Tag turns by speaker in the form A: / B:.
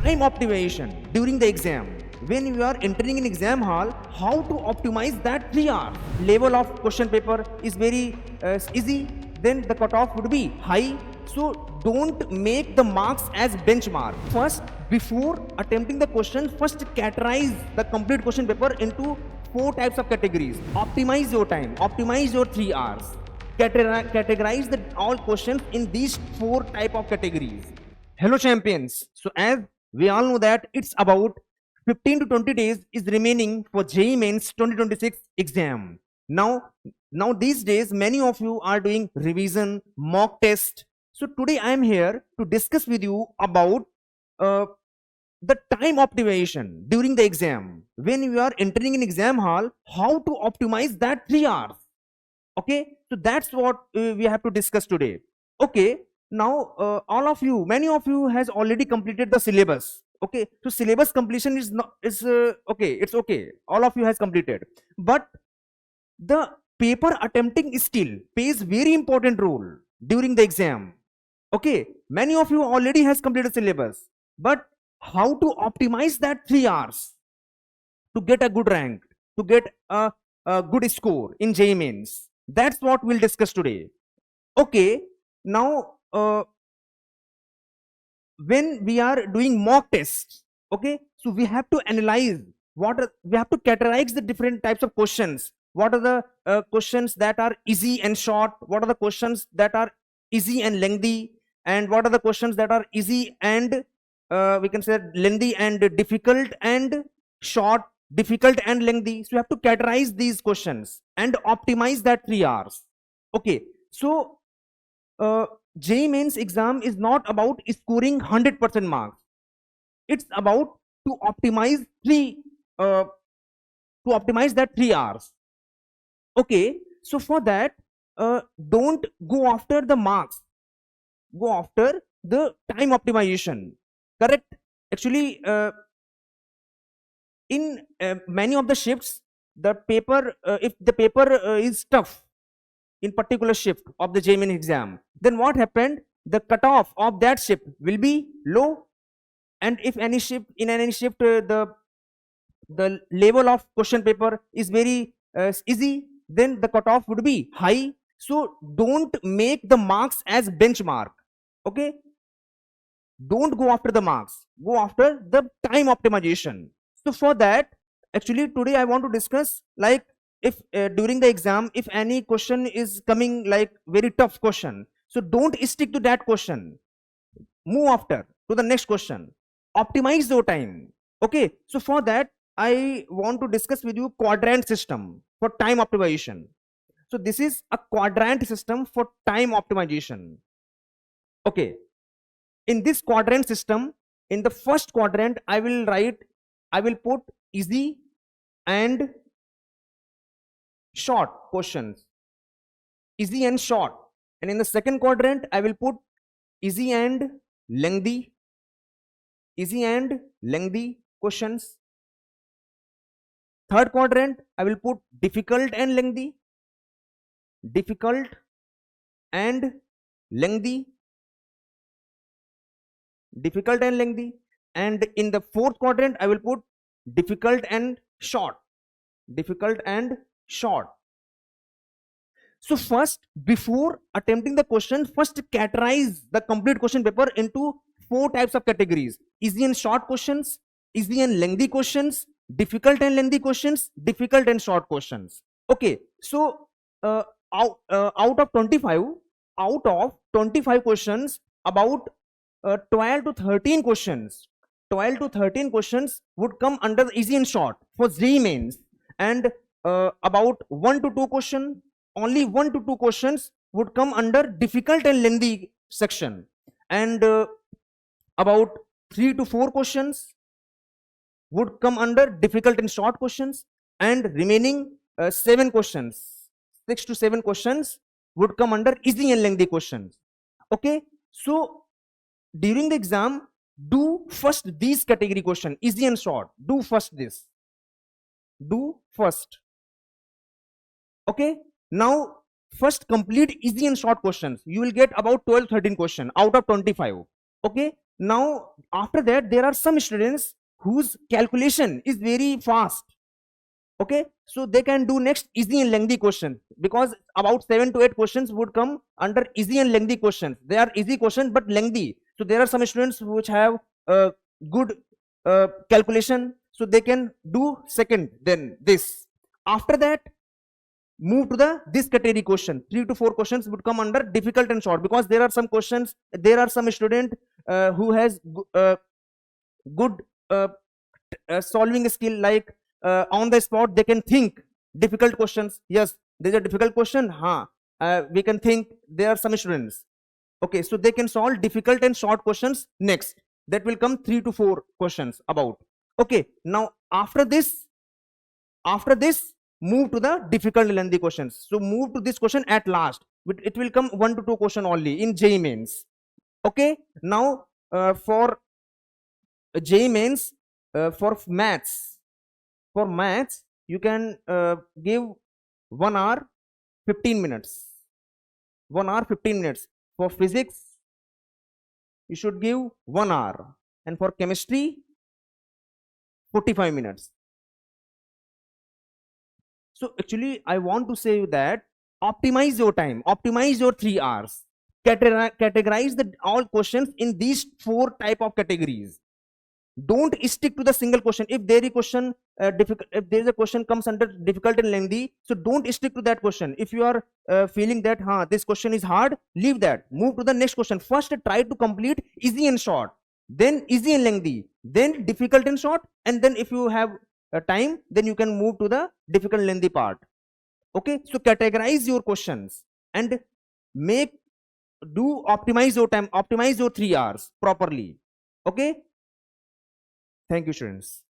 A: time optimization during the exam. When you are entering an exam hall, how to optimize that 3 hours. Level of question paper is very easy, then the cutoff would be high. So don't make the marks as benchmark. First, before attempting the question, first categorize the complete question paper into 4 types of categories. Optimize your time, optimize your 3 hours. Categorize the all questions in these 4 type of categories. Hello champions. So as we all know that it's about 15 to 20 days is remaining for JEE Mains 2026 exam. Now these days many of you are doing revision, mock test. So today I am here to discuss with you about the time optimization during the exam. When you are entering an exam hall, how to optimize that 3 hours. Okay, so that's what we have to discuss today. Okay, now all of you, many of you has already completed the syllabus. Okay, so syllabus completion is not is okay, it's okay, all of you has completed, but the paper attempting still plays very important role during the exam. Okay, many of you already has completed syllabus, but how to optimize that 3 hours to get a good rank, to get a good score in JEE Mains, that's what we'll discuss today. Okay, now when we are doing mock tests, okay, so we have to analyze we have to categorize the different types of questions. What are the questions that are easy and short, what are the questions that are easy and lengthy, and what are the questions that are easy and we can say lengthy and difficult and short, difficult and lengthy. So you have to categorize these questions and optimize that 3 hours. Okay, so JEE Mains exam is not about scoring 100% marks. It's about to optimize that 3 hours. Okay, so for that, don't go after the marks, go after the time optimization. Correct? Actually, in many of the shifts, the paper, if the paper is tough in particular shift of the JEE Mains exam, then what happened? The cutoff of that shift will be low, and if any shift in any shift the level of question paper is very easy, then the cutoff would be high. So don't make the marks as benchmark. Okay, don't go after the marks, go after the time optimization. So for that, actually today I want to discuss, like, if during the exam if any question is coming like very tough question, so don't stick to that question, move after to the next question, optimize your time. Okay, so for that I want to discuss with you quadrant system for time optimization. So this is a quadrant system for time optimization. Okay, in this quadrant system, in the first quadrant I will put easy and short questions, easy and short, and in the second quadrant I will put easy and lengthy, easy and lengthy questions. Third quadrant I will put difficult and lengthy, difficult and lengthy, difficult and lengthy, and in the fourth quadrant I will put difficult and short, difficult and short. So first, before attempting the question, first categorize the complete question paper into 4 types of categories: easy and short questions, easy and lengthy questions, difficult and lengthy questions, difficult and short questions. Okay, so out of 25 questions, about 12 to 13 questions, 12 to 13 questions would come under the easy and short for JEE Mains, and about 1 to 2 questions, only 1 to 2 questions would come under difficult and lengthy section, and about 3 to 4 questions would come under difficult and short questions, and remaining 7 questions, 6 to 7 questions would come under easy and lengthy questions. Okay, so during the exam, do first these category question, easy and short, do first this, do first. Okay, now first complete easy and short questions, you will get about 12-13 questions out of 25. Okay, Now, after that, there are some students whose calculation is very fast. Okay, so they can do next easy and lengthy question, because about 7 to 8 questions would come under easy and lengthy questions. They are easy questions but lengthy. So there are some students which have good calculation, so they can do second, then this. After that, move to the this category question. 3 to 4 questions would come under difficult and short, because there are some questions, there are some student who has good solving skill, like on the spot they can think difficult questions. Yes, there's a difficult question, we can think. There are some students, okay, so they can solve difficult and short questions next. That will come 3 to 4 questions about. Okay, now after this, move to the difficult and lengthy questions. So move to this question at last. It will come 1 to 2 question only in JEE Mains. Okay, now for JEE Mains, for maths you can give 1 hour 15 minutes. 1 hour 15 minutes. For physics, you should give 1 hour, and for chemistry 45 minutes. So actually I want to say that optimize your time, optimize your 3 hours, categorize the all questions in these 4 type of categories. Don't stick to the single question. If there is question if there is a question comes under difficult and lengthy, so don't stick to that question. If you are feeling that this question is hard, leave that, move to the next question. First try to complete easy and short, then easy and lengthy, then difficult and short, and then if you have time, then you can move to the difficult and lengthy part. Okay, so categorize your questions and optimize your time, optimize your 3 hours properly. Okay, thank you, students.